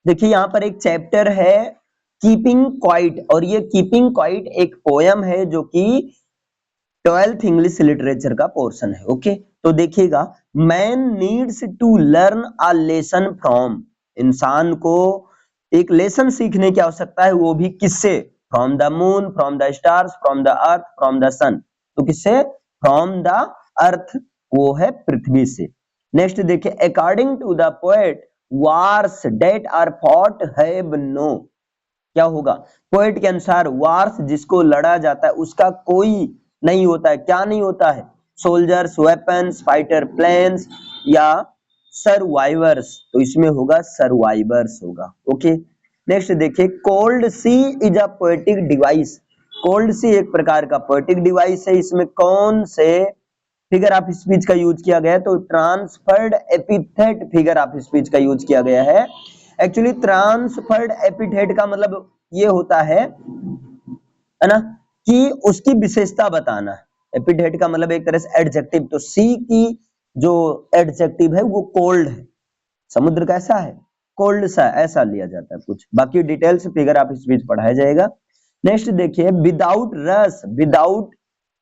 देखिए यहाँ पर एक चैप्टर है कीपिंग क्वाइट, और ये कीपिंग क्वाइट एक पोयम है जो कि 12th इंग्लिश लिटरेचर का पोर्शन है। ओके, तो देखिएगा, man needs to learn a lesson from, इंसान को एक लेसन सीखने की आवश्यकता है, वो भी किससे? From the moon, from the stars, from the earth, from the sun. तो किससे? फ्रॉम द अर्थ, वो है पृथ्वी से। नेक्स्ट देखिए, according to the poet wars that are fought have no, क्या होगा? पोएट के अनुसार वार्स जिसको लड़ा जाता है उसका कोई नहीं होता है। क्या नहीं होता है? सोल्जर्स, वेपन्स, फाइटर प्लेन्स या सर्वाइवर्स, तो इसमें होगा सर्वाइवर्स होगा। ओके, नेक्स्ट देखिए, cold sea is a poetic device, cold sea एक प्रकार का पोएटिक डिवाइस है। इसमें कौन से फिगर ऑफ स्पीच का यूज किया गया है? तो transferred epithet figure of speech का यूज किया गया है। एक्चुअली ट्रांसफर्ड एपिथेट का मतलब ये होता है ना, कि उसकी विशेषता बताना। एपिथेट का मतलब एक तरह से एडजेक्टिव, तो सी की जो एडजेक्टिव है वो कोल्ड है। समुद्र कैसा है? कोल्ड सा, ऐसा लिया जाता है कुछ। बाकी डिटेल्स फिगर ऑफ स्पीच पढ़ाया जाएगा। नेक्स्ट देखिए, विदाउट रस, विदाउट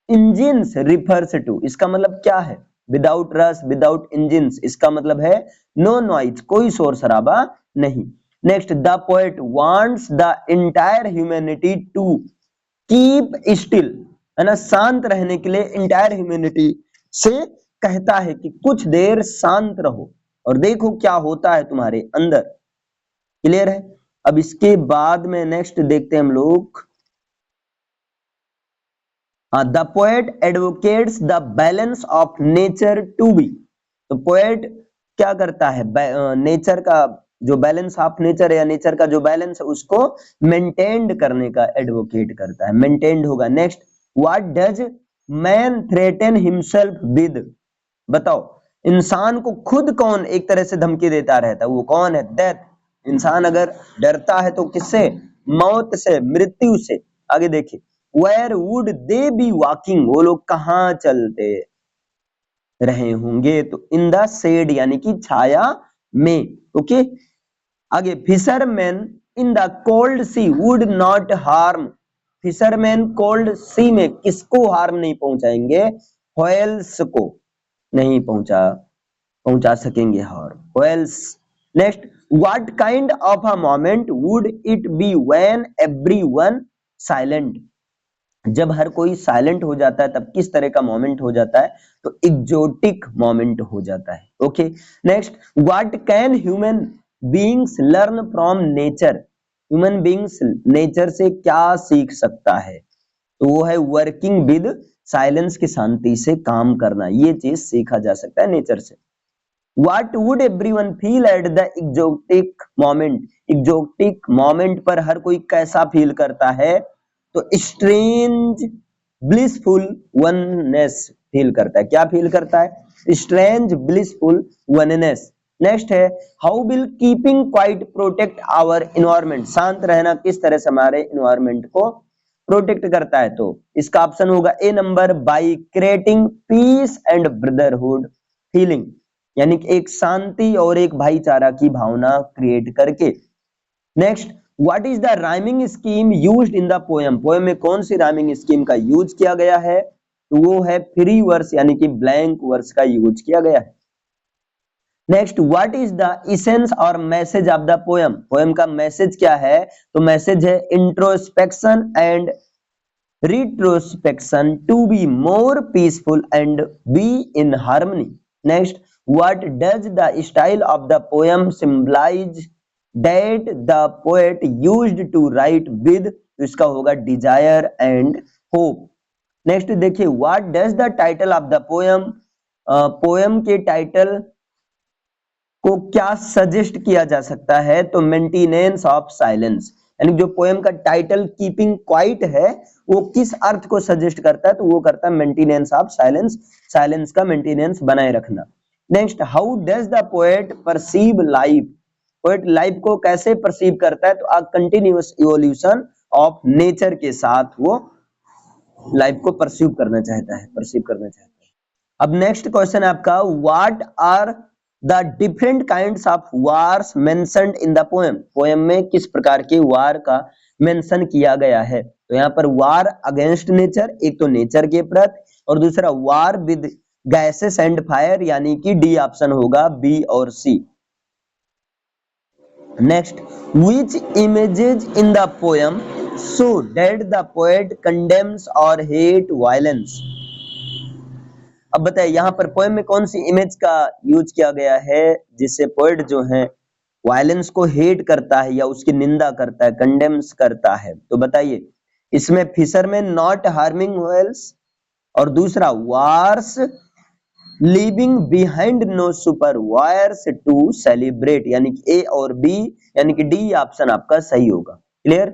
इंजिन्स रिफर्स टू, इसका मतलब क्या है? विदाउट रस, विदाउट इंजिन्स, इसका मतलब है नो नॉइज, कोई शोर शराबा नहीं। Next, the poet wants the entire humanity to keep still, है ना, शांत रहने के लिए इंटायर ह्यूमैनिटी से कहता है कि कुछ देर शांत रहो और देखो क्या होता है तुम्हारे अंदर। क्लियर है? अब इसके बाद में नेक्स्ट देखते हैं हम लोग, the poet advocates the balance of nature to be, तो पोएट क्या करता है? नेचर का जो बैलेंस ऑफ नेचर है या नेचर का जो बैलेंस है उसको मेंटेन्ड करने का एडवोकेट करता है, मेंटेन्ड होगा। Next, what does man threaten himself with, बताओ इंसान को खुद कौन एक तरह से धमकी देता रहता है? वो कौन है? डेथ। इंसान अगर डरता है तो किससे? मौत से, मृत्यु से। आगे देखिए, where would they be walking, वो लोग कहाँ चलते रहे होंगे? तो इन द शेड, यानी कि छाया में। ओके, आगे, fisherman in the cold sea would not harm, fisherman cold sea में किसको हार्म नहीं पहुंचाएंगे? व्हेल्स को नहीं पहुंचा सकेंगे harm, whales. Next, what kind of a moment would it be when everyone silent, जब हर कोई साइलेंट हो जाता है तब किस तरह का मोमेंट हो जाता है? तो एग्जोटिक मोमेंट हो जाता है। Okay, next, what can human beings learn from nature, human beings nature से क्या सीख सकता है? तो वो है वर्किंग विद साइलेंस, की शांति से काम करना, ये चीज सीखा जा सकता है नेचर से। What would everyone feel at the exotic moment, exotic moment पर हर कोई कैसा फील करता है? तो स्ट्रेंज ब्लिसफुल वननेस फील करता है। क्या फील करता है? Strange blissful oneness. नेक्स्ट है, how will keeping quiet protect our environment, शांत रहना किस तरह से हमारे इन्वायरमेंट को प्रोटेक्ट करता है? तो इसका ऑप्शन होगा A number, by creating peace and brotherhood feeling, यानी कि एक शांति और एक भाईचारा की भावना क्रिएट करके। Next, what is the rhyming scheme used in the poem, poem में कौन सी राइमिंग स्कीम का यूज किया गया है? तो वो है फ्री वर्स, यानी कि ब्लैंक वर्स का यूज किया गया है। Next, what is the essence और message of the poem, poem का मैसेज क्या है? तो मैसेज है introspection and retrospection to be more peaceful and be in harmony. Next, what does the style of the poem symbolize that the poet used to write with? तो इसका होगा desire and hope. Next देखिए, what does the title of the poem, poem के title को क्या suggest किया जा सकता है? तो मेंटेनेंस ऑफ साइलेंस, यानी जो पोएम का टाइटल कीपिंग क्वाइट है वो किस अर्थ को सजेस्ट करता है? तो वो करता है मेंटेनेंस ऑफ साइलेंस, साइलेंस का मेंटेनेंस बनाए रखना। Next, how does the poet perceive life, poet life को कैसे परसीव करता है? तो a continuous evolution of nature के साथ वो लाइफ को परसीव करना चाहता है, परसीव करना चाहता है। अब नेक्स्ट क्वेश्चन है आपका, what are the different kinds of wars mentioned in the poem, poem में किस प्रकार के वार का मेंशन किया गया है। तो यहाँ पर वार अगेंस्ट नेचर, एक तो नेचर के प्रति, और दूसरा war with gases and fire, यानी कि डी ऑप्शन होगा, बी और C. Next, which images in the poem show that the poet condemns or hate violence? अब बताइए यहाँ पर पोएम में कौन सी इमेज का यूज किया गया है जिससे पोएट जो है वायलेंस को हेट करता है या उसकी निंदा करता है, कंडेम्स करता है। तो बताइए इसमें फिशरमैन नॉट हार्मिंग व्हेल्स, और दूसरा wars leaving behind no survivors to celebrate, यानी कि ए और बी, यानी कि डी ऑप्शन आपका सही होगा। क्लियर?